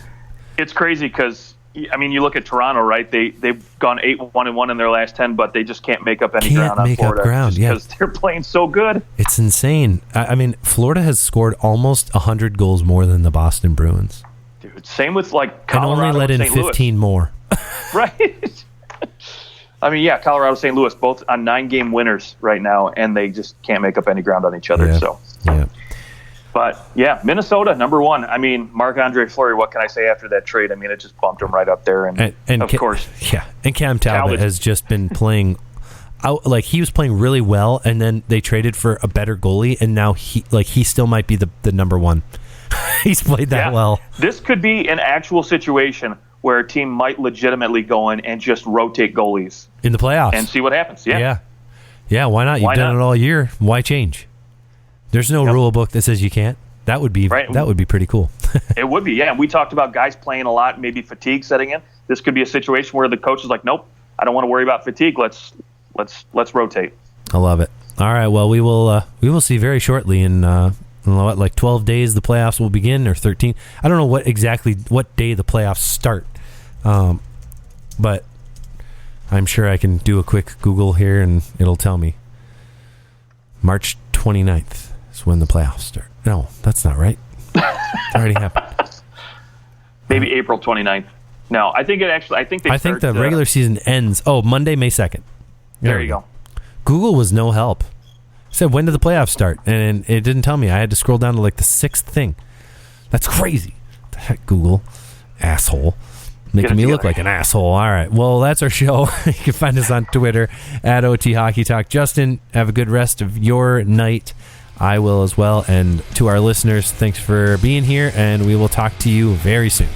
It's crazy because, I mean, you look at Toronto, right? They've gone 8-1-1 in their last 10, but they just can't make up any ground on Florida. Because they're playing so good. It's insane. I mean, Florida has scored almost 100 goals more than the Boston Bruins. Dude, same with Colorado and only let in 15 more. Right. I mean, Colorado, St. Louis, both on 9-game winners right now, and they just can't make up any ground on each other. But Minnesota, number 1. I mean, Marc-Andre Fleury, what can I say after that trade? I mean, it just bumped him right up there. And of course. Yeah, and Cam Talbot has just been playing out. He was playing really well, and then they traded for a better goalie, and now he still might be the number 1. He's played that well. This could be an actual situation where a team might legitimately go in and just rotate goalies in the playoffs and see what happens. Yeah. Why not? You've done it all year. Why change? There's no rule book that says you can't. That would be pretty cool. It would be, yeah. We talked about guys playing a lot, maybe fatigue setting in. This could be a situation where the coach is like, nope, I don't want to worry about fatigue. Let's rotate. I love it. All right. Well, we will see very shortly in like 12 days the playoffs will begin, or 13. I don't know what day the playoffs start, but I'm sure I can do a quick Google here and it'll tell me. March 29th is when the playoffs start. No, that's not right. It already happened. Maybe April 29th. No, I think the regular season ends. Oh, Monday, May 2nd. There you go. Google was no help. It said, when did the playoffs start? And it didn't tell me. I had to scroll down to like the 6th thing. That's crazy. The heck, Google. Asshole. Making me look like an asshole. All right. Well, that's our show. You can find us on Twitter at OT Hockey Talk. Justin, have a good rest of your night. I will as well. And to our listeners, thanks for being here, and we will talk to you very soon.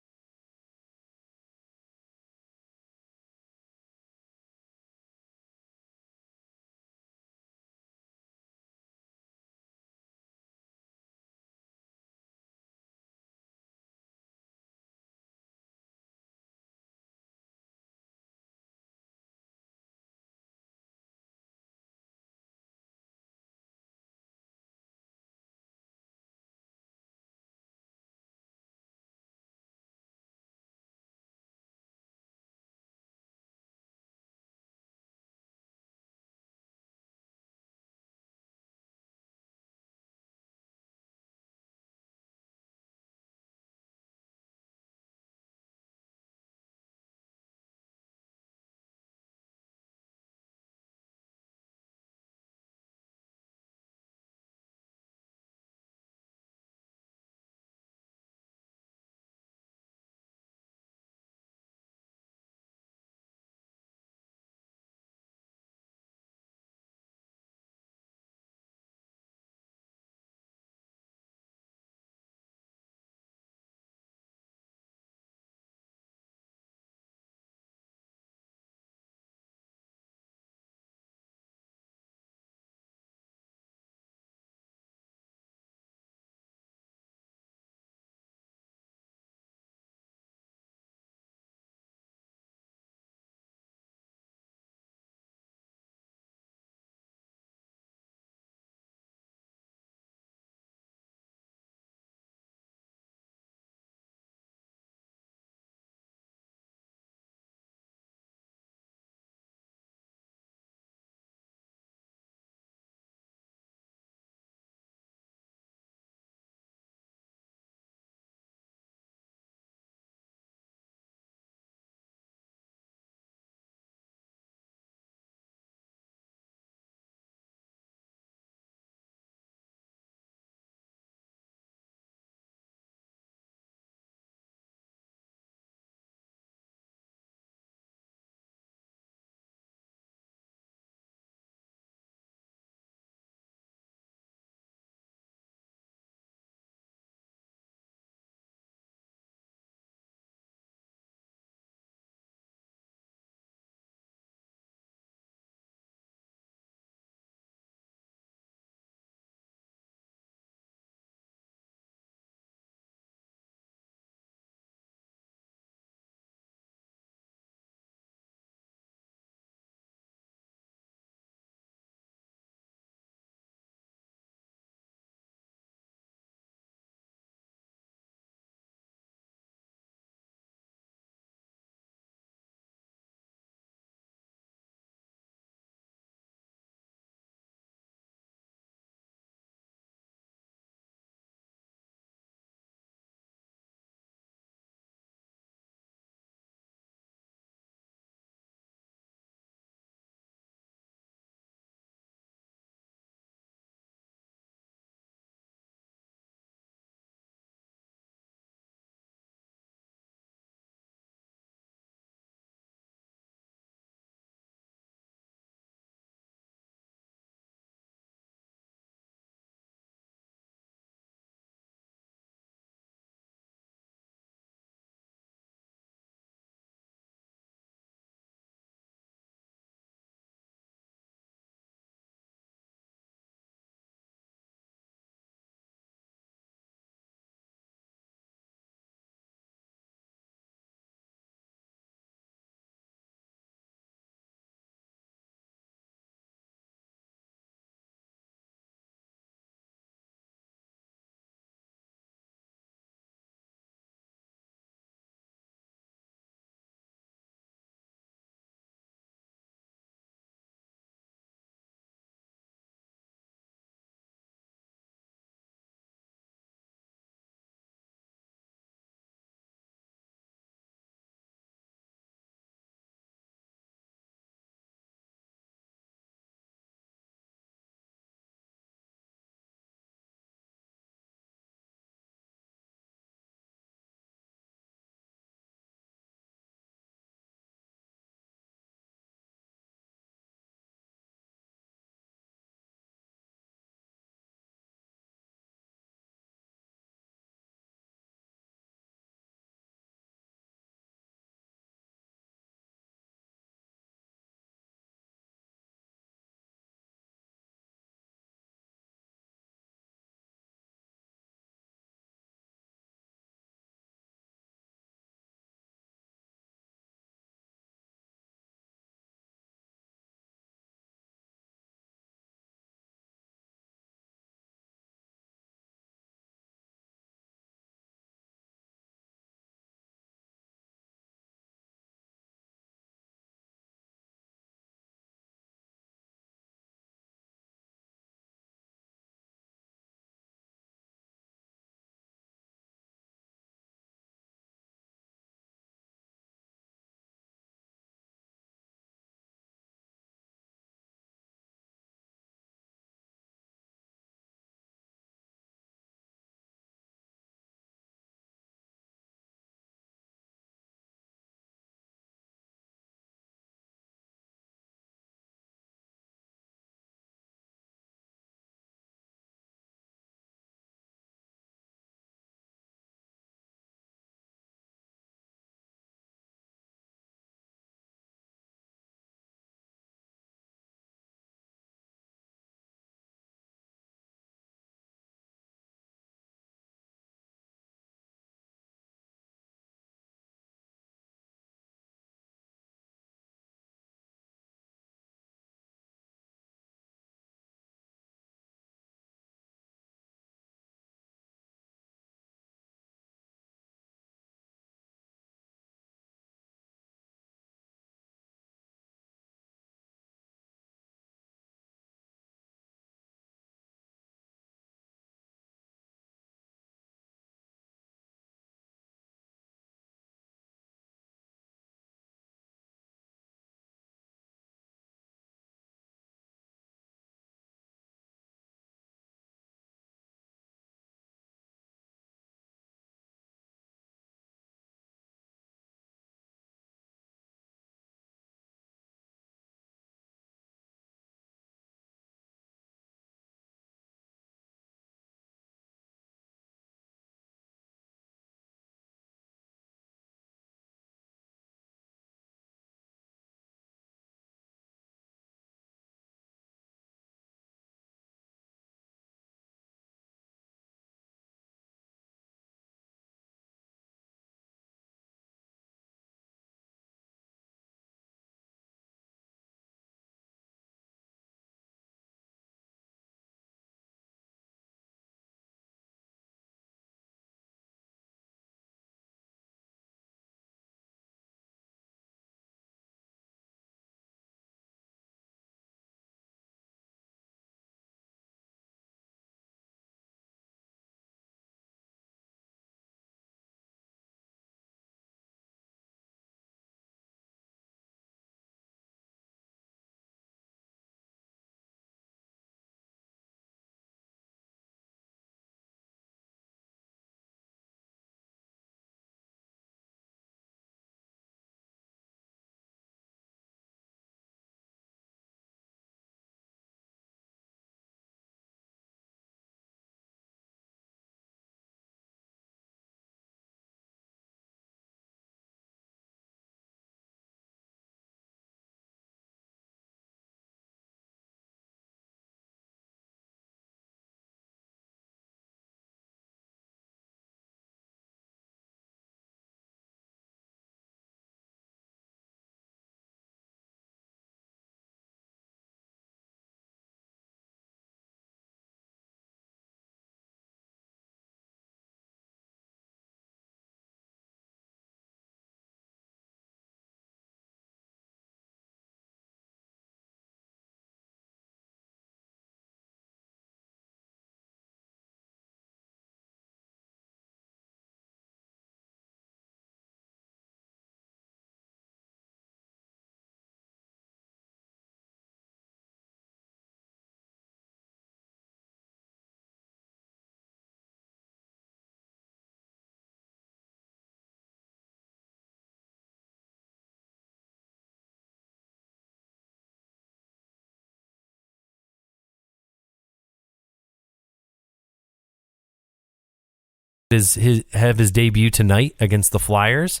have his debut tonight against the Flyers,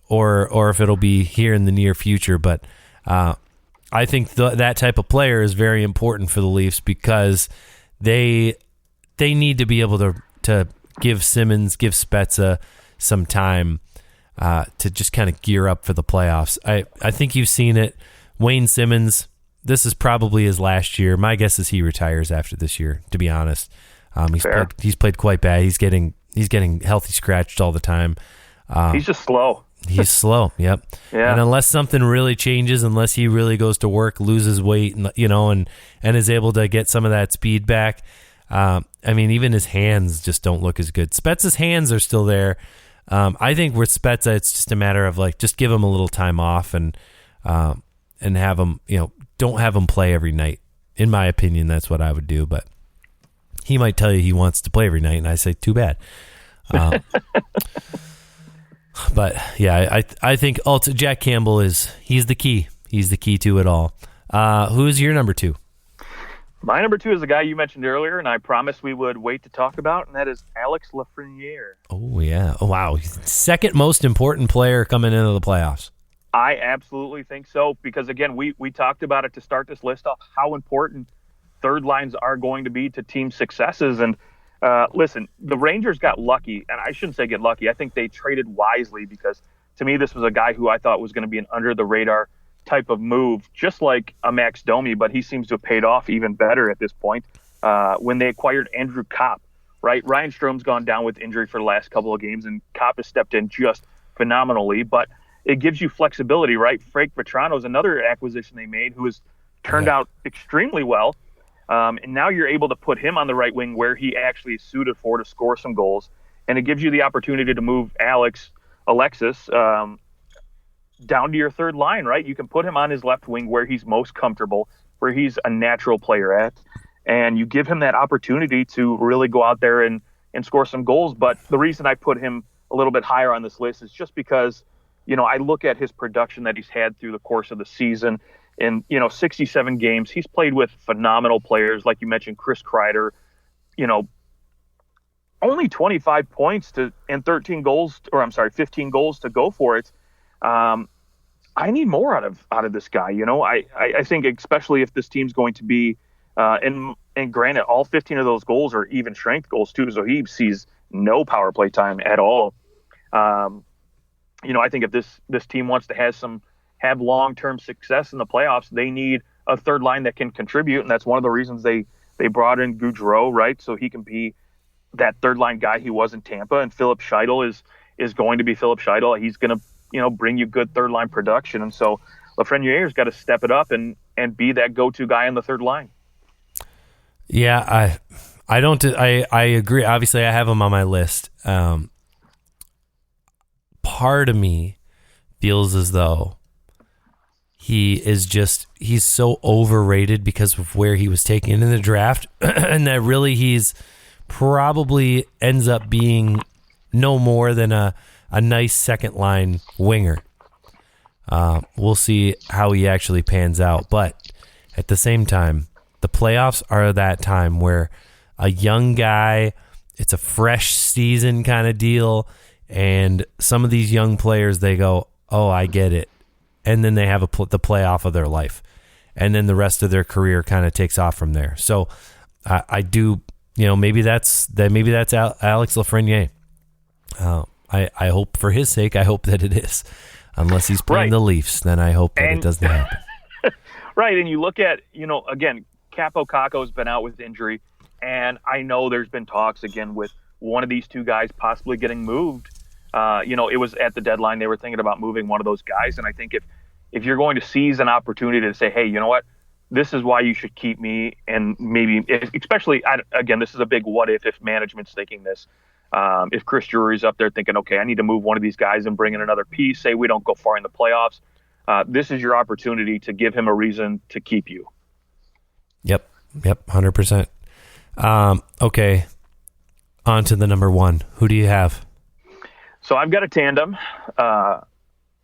or if it'll be here in the near future. But I think that type of player is very important for the Leafs because they need to be able to give Spezza some time to just kind of gear up for the playoffs. I think you've seen it. Wayne Simmons, this is probably his last year. My guess is he retires after this year, to be honest. He's played quite bad. He's getting healthy scratched all the time. He's just slow. He's slow. Yep. Yeah. And unless something really changes, unless he really goes to work, loses weight, and is able to get some of that speed back. Even his hands just don't look as good. Spezza's hands are still there. I think with Spezza, it's just a matter of just give him a little time off and have him, don't have him play every night. In my opinion, that's what I would do. But he might tell you he wants to play every night, and I say too bad. But yeah, I think Jack Campbell he's the key. He's the key to it all. Who's your number 2? My number 2 is the guy you mentioned earlier, and I promised we would wait to talk about, and that is Alex Lafreniere. Oh, yeah. Oh, wow. Second most important player coming into the playoffs. I absolutely think so, because, again, we talked about it to start this list off, how important third lines are going to be to team successes. And listen, the Rangers got lucky, and I shouldn't say get lucky. I think they traded wisely because, to me, this was a guy who I thought was going to be an under-the-radar type of move, just like a Max Domi, but he seems to have paid off even better at this point when they acquired Andrew Kopp, right? Ryan Strom's gone down with injury for the last couple of games, and Kopp has stepped in just phenomenally, but it gives you flexibility, right? Frank Vetrano is another acquisition they made who has turned out extremely well, and now you're able to put him on the right wing where he actually is suited for to score some goals, and it gives you the opportunity to move Alexis down to your third line, right? You can put him on his left wing where he's most comfortable, where he's a natural player at, and you give him that opportunity to really go out there and score some goals. But the reason I put him a little bit higher on this list is just because, I look at his production that he's had through the course of the season. In, 67 games, he's played with phenomenal players, like you mentioned, Chris Kreider, only 25 points and 15 goals to go for it. I need more out of this guy. I think especially if this team's going to be, and granted, all 15 of those goals are even strength goals too, so he sees no power play time at all. I think if this team wants to have long-term success in the playoffs, they need a third line that can contribute, and that's one of the reasons they brought in Gaudreau, right? So he can be that third line guy he was in Tampa, and Philip Scheidel is going to be Philip Scheidel. He's going to bring you good third line production. And so Lafreniere's got to step it up and be that go-to guy on the third line. Yeah, I agree. Obviously I have him on my list. Part of me feels as though he's so overrated because of where he was taken in the draft and that really he's probably ends up being no more than a nice second line winger. We'll see how he actually pans out. But at the same time, the playoffs are that time where a young guy, it's a fresh season kind of deal, and some of these young players, they go, oh, I get it. And then they have the playoff of their life. And then the rest of their career kind of takes off from there. So I do, maybe that's Alex Lafreniere. I hope for his sake, I hope that it is. Unless he's playing the Leafs, then I hope that it doesn't happen. Right, and you look at, again, Capo Caco's been out with injury, and I know there's been talks, again, with one of these two guys possibly getting moved. It was at the deadline. They were thinking about moving one of those guys, and I think if you're going to seize an opportunity to say, hey, you know what, this is why you should keep me, and maybe, especially, again, this is a big what if management's thinking this. If Chris Drury's up there thinking, okay, I need to move one of these guys and bring in another piece, say we don't go far in the playoffs, this is your opportunity to give him a reason to keep you. Yep, 100%. Okay, on to the number 1. Who do you have? So I've got a tandem,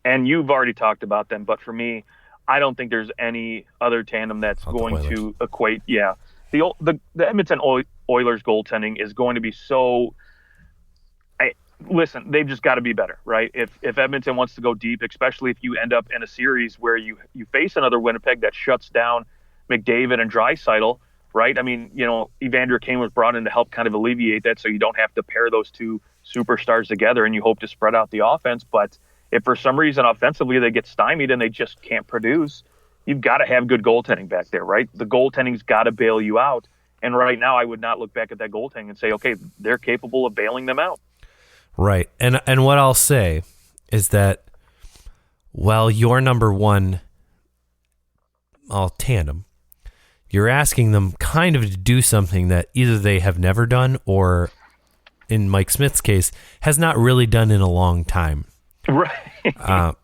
and you've already talked about them, but for me, I don't think there's any other tandem that's going to equate. Yeah, the Edmonton Oilers goaltending is going to be so listen, they've just got to be better, right? If Edmonton wants to go deep, especially if you end up in a series where you face another Winnipeg that shuts down McDavid and Draisaitl, right? I mean, Evander Kane was brought in to help kind of alleviate that, so you don't have to pair those two superstars together, and you hope to spread out the offense. But if for some reason offensively they get stymied and they just can't produce, you've got to have good goaltending back there, right? The goaltending's got to bail you out. And right now, I would not look back at that goaltending and say, okay, they're capable of bailing them out. Right. And what I'll say is that while your number one tandem, you're asking them kind of to do something that either they have never done or, in Mike Smith's case, has not really done in a long time. Right.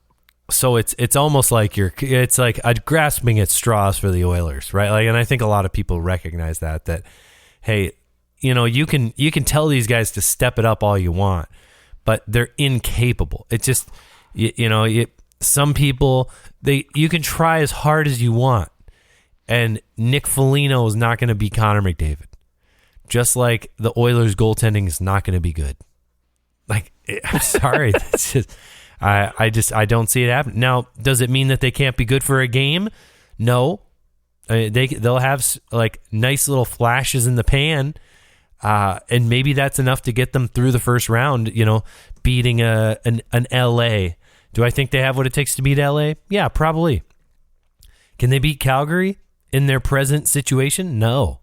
So it's almost like it's like grasping at straws for the Oilers, right? Like, and I think a lot of people recognize that hey, you can tell these guys to step it up all you want, but they're incapable. It's just some people, you can try as hard as you want, and Nick Foligno is not going to be Connor McDavid, just like the Oilers goaltending is not going to be good. Like, I'm sorry, that's just. I don't see it happen. Now, does it mean that they can't be good for a game? No. They'll have like nice little flashes in the pan, and maybe that's enough to get them through the first round. Beating an LA. Do I think they have what it takes to beat LA? Yeah, probably. Can they beat Calgary in their present situation? No.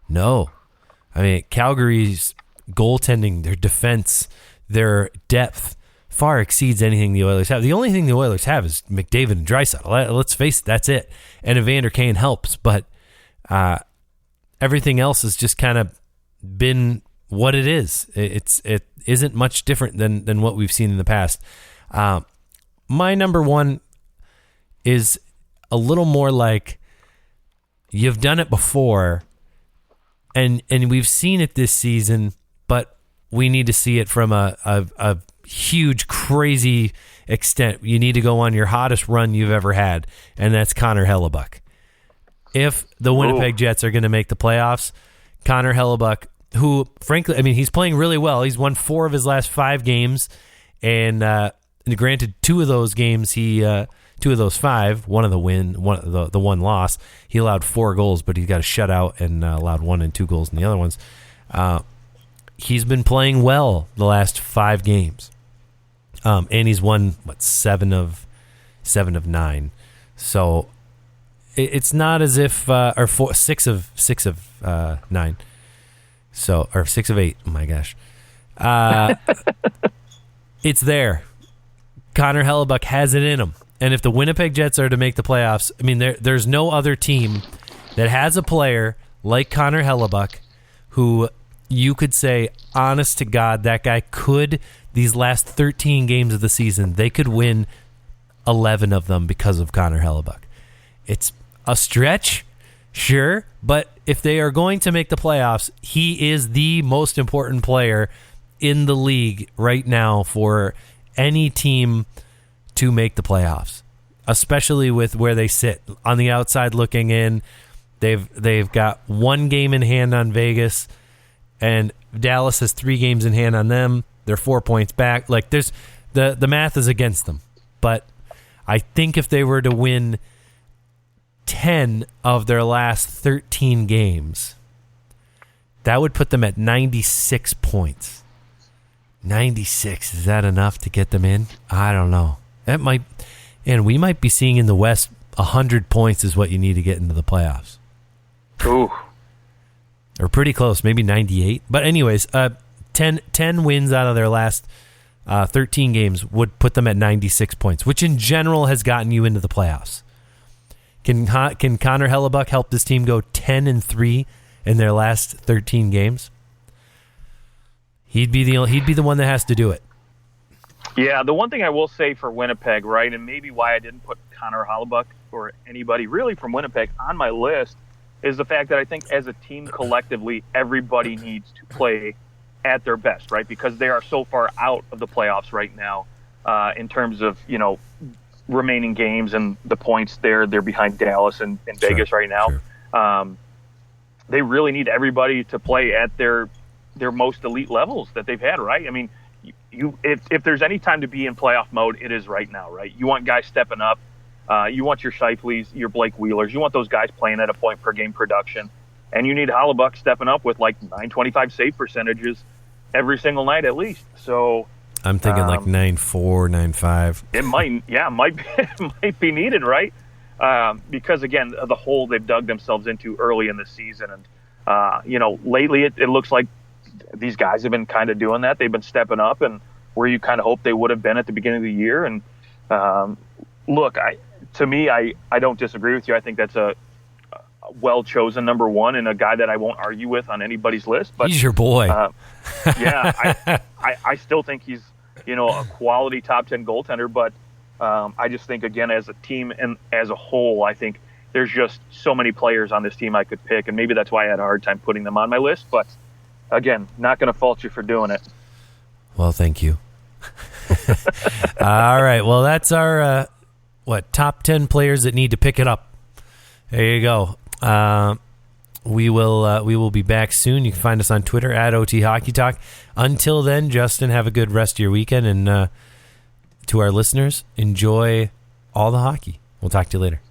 I mean, Calgary's goaltending, their defense, their depth far exceeds anything the Oilers have. The only thing the Oilers have is McDavid and Draisaitl. Let's face it, that's it. And Evander Kane helps, but everything else has just kind of been what it is. It isn't much different than what we've seen in the past. My number one is a little more like you've done it before, and we've seen it this season, but we need to see it from a huge, crazy extent. You need to go on your hottest run you've ever had, and that's Connor Hellebuyck. If the Winnipeg Jets are going to make the playoffs, Connor Hellebuyck, who, frankly, I mean, he's playing really well. He's won 4 of his last 5 games, and granted, 2 of those games, 2 of those 5, one of the win, the one loss, he allowed 4 goals, but he got a shutout and allowed 1 and 2 goals in the other ones. He's been playing well the last 5 games. And he's won 7 of 9. So it's not as if 6 of 9. So, or 6 of 8. Oh my gosh. It's there. Connor Hellebuyck has it in him. And if the Winnipeg Jets are to make the playoffs, I mean, there's no other team that has a player like Connor Hellebuyck who you could say, honest to God, that guy could, these last 13 games of the season, they could win 11 of them because of Connor Hellebuyck. It's a stretch, sure, but if they are going to make the playoffs, he is the most important player in the league right now for any team to make the playoffs, especially with where they sit on the outside looking in. They've got 1 game in hand on Vegas, and Dallas has 3 games in hand on them. They're 4 points back. Like, there's the math is against them. But I think if they were to win 10 of their last 13 games, that would put them at 96 points. 96, is that enough to get them in? I don't know. That might, and we might be seeing in the West 100 points is what you need to get into the playoffs. Ooh. Or pretty close, maybe 98. But anyways, 10 wins out of their last 13 games would put them at 96 points, which in general has gotten you into the playoffs. Can Connor Hellebuyck help this team go 10-3 in their last 13 games? He'd be the one that has to do it. Yeah, the one thing I will say for Winnipeg, right, and maybe why I didn't put Connor Hellebuyck or anybody really from Winnipeg on my list, is the fact that I think as a team collectively, everybody needs to play at their best, right? Because they are so far out of the playoffs right now in terms of, remaining games and the points there. They're behind Dallas and Vegas right now. Sure. They really need everybody to play at their most elite levels that they've had, right? I mean, if there's any time to be in playoff mode, it is right now, right? You want guys stepping up. You want your Scheifele's, your Blake Wheelers. You want those guys playing at a point per game production. And you need Hollebuck stepping up with like 925 save percentages every single night at least. So I'm thinking like 9.4, 9.5. It might be needed, right? Because again, the hole they've dug themselves into early in the season, and lately it looks like these guys have been kind of doing that. They've been stepping up, and where you kind of hope they would have been at the beginning of the year. And look, to me, I don't disagree with you. I think that's a well-chosen number one and a guy that I won't argue with on anybody's list. But he's your boy. I still think he's, a quality top 10 goaltender. But I just think, again, as a team and as a whole, I think there's just so many players on this team I could pick. And maybe that's why I had a hard time putting them on my list. But, again, not going to fault you for doing it. Well, thank you. All right. Well, that's our, top 10 players that need to pick it up. There you go. We will be back soon. You can find us on Twitter at OT Hockey Talk. Until then, Justin, have a good rest of your weekend, and to our listeners, enjoy all the hockey. We'll talk to you later.